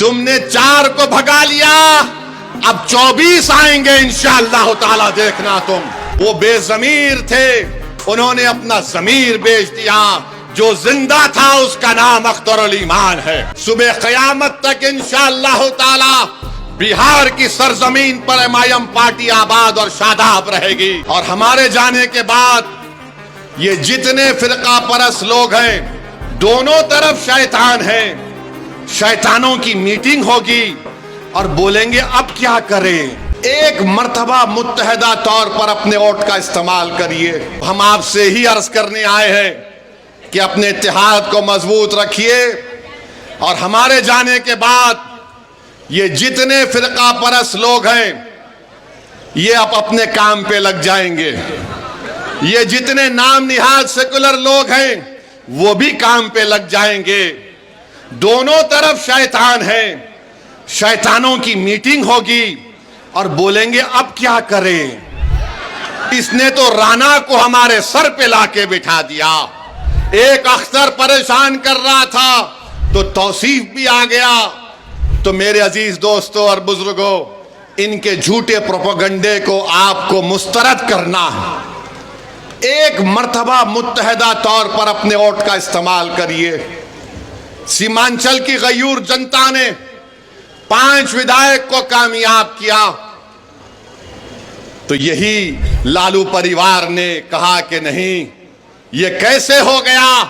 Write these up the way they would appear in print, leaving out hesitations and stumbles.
तुमने 4 को भगा लिया, अब 24 आएंगे इंशाअल्लाह ताला, देखना तुम। वो बेजमीर थे, उन्होंने अपना जमीर बेच दिया। जो जिंदा था उसका नाम अख्तरुल ईमान है। सुबह क़यामत तक इंशाअल्लाह ताला बिहार की सरजमीन पर एमआईएम पार्टी आबाद और शादाब रहेगी। और हमारे जाने के बाद ये जितने फिरका परस्त लोग हैं, दोनों तरफ शैतान हैं। शैतानों की मीटिंग होगी और बोलेंगे अब क्या करें। एक मर्तबा मुत्तहदा तौर पर अपने वोट का इस्तेमाल करिए। हम आपसे ही अर्ज करने आए हैं कि अपने इत्तेहाद को मजबूत रखिए। और हमारे जाने के बाद ये जितने फिरका परस्त लोग हैं, ये अब अपने काम पे लग जाएंगे। ये जितने नाम निहाद सेकुलर लोग हैं, वो भी काम पे लग जाएंगे। दोनों तरफ शैतान है। शैतानों की मीटिंग होगी और बोलेंगे अब क्या करें। इसने तो राना को हमारे सर पे लाके बिठा दिया। एक अख्तर परेशान कर रहा था तो तौसीफ भी आ गया। तो मेरे अजीज दोस्तों और बुजुर्गों, इनके झूठे प्रोपेगेंडे को आपको मुस्तरद करना है। एक मर्तबा मुत्तहदा तौर पर अपने वोट का इस्तेमाल करिए। सीमांचल की गयूर जनता ने 5 विधायक को कामयाब किया, तो यही लालू परिवार ने कहा कि नहीं, ये कैसे हो गया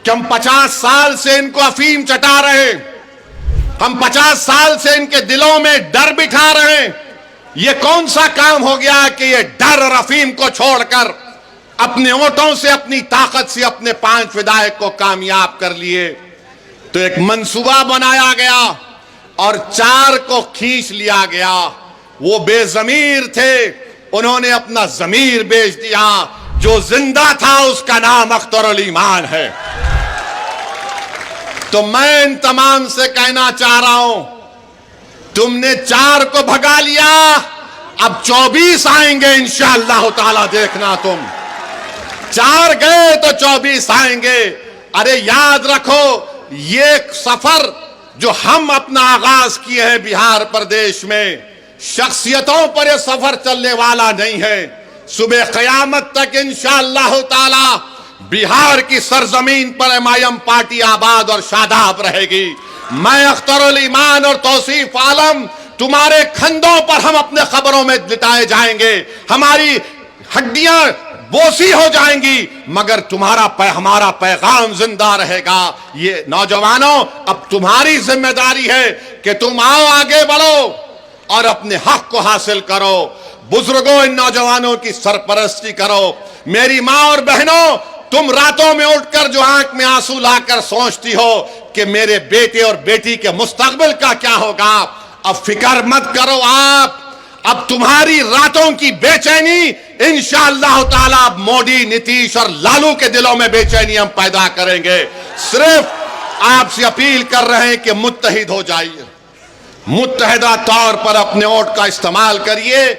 कि हम 50 साल से इनको अफीम चटा रहे, हम 50 साल से इनके दिलों में डर बिठा रहे हैं। ये कौन सा काम हो गया कि ये डर और अफीम को छोड़कर अपने वोटों से, अपनी ताकत से अपने 5 विधायक को कामयाब कर लिए। तो एक मंसूबा बनाया गया और 4 को खींच लिया गया। वो बेजमीर थे, उन्होंने अपना जमीर बेच दिया। जो जिंदा था उसका नाम अख्तरुल ईमान है। तो मैं इन तमाम से कहना चाह रहा हूं, तुमने 4 को भगा लिया, अब 24 आएंगे इंशाअल्लाह ताला, देखना तुम। 4 गए तो 24 आएंगे। अरे याद रखो, ये सफर जो हम अपना आगाज किए हैं बिहार प्रदेश में, शख्सियतों पर यह सफर चलने वाला नहीं है। सुबह क़यामत तक इंशाअल्लाह ताला बिहार की सरजमीन पर एमआईएम पार्टी आबाद और शादाब रहेगी। मैं अख्तरुल ईमान और तौसीफ आलम, तुम्हारे खंदों पर हम अपने खबरों में लिटाए जाएंगे। हमारी हड्डियां बोसी हो जाएंगी, मगर हमारा पैगाम जिंदा रहेगा। ये नौजवानों, अब तुम्हारी जिम्मेदारी है कि तुम आओ, आगे बढ़ो और अपने हक को हासिल करो। बुजुर्गों, इन नौजवानों की सरपरस्ती करो। मेरी माँ और बहनों, तुम रातों में उठकर जो आंख में आंसू लाकर सोचती हो कि मेरे बेटे और बेटी के मुस्तकबिल का क्या होगा, अब फिक्र मत करो। अब तुम्हारी रातों की बेचैनी इंशाअल्लाह ताला मोदी, नीतीश और लालू के दिलों में बेचैनी हम पैदा करेंगे। सिर्फ आपसे अपील कर रहे हैं कि मुत्तहिद हो जाइए, मुत्तहिदा तौर पर अपने वोट का इस्तेमाल करिए।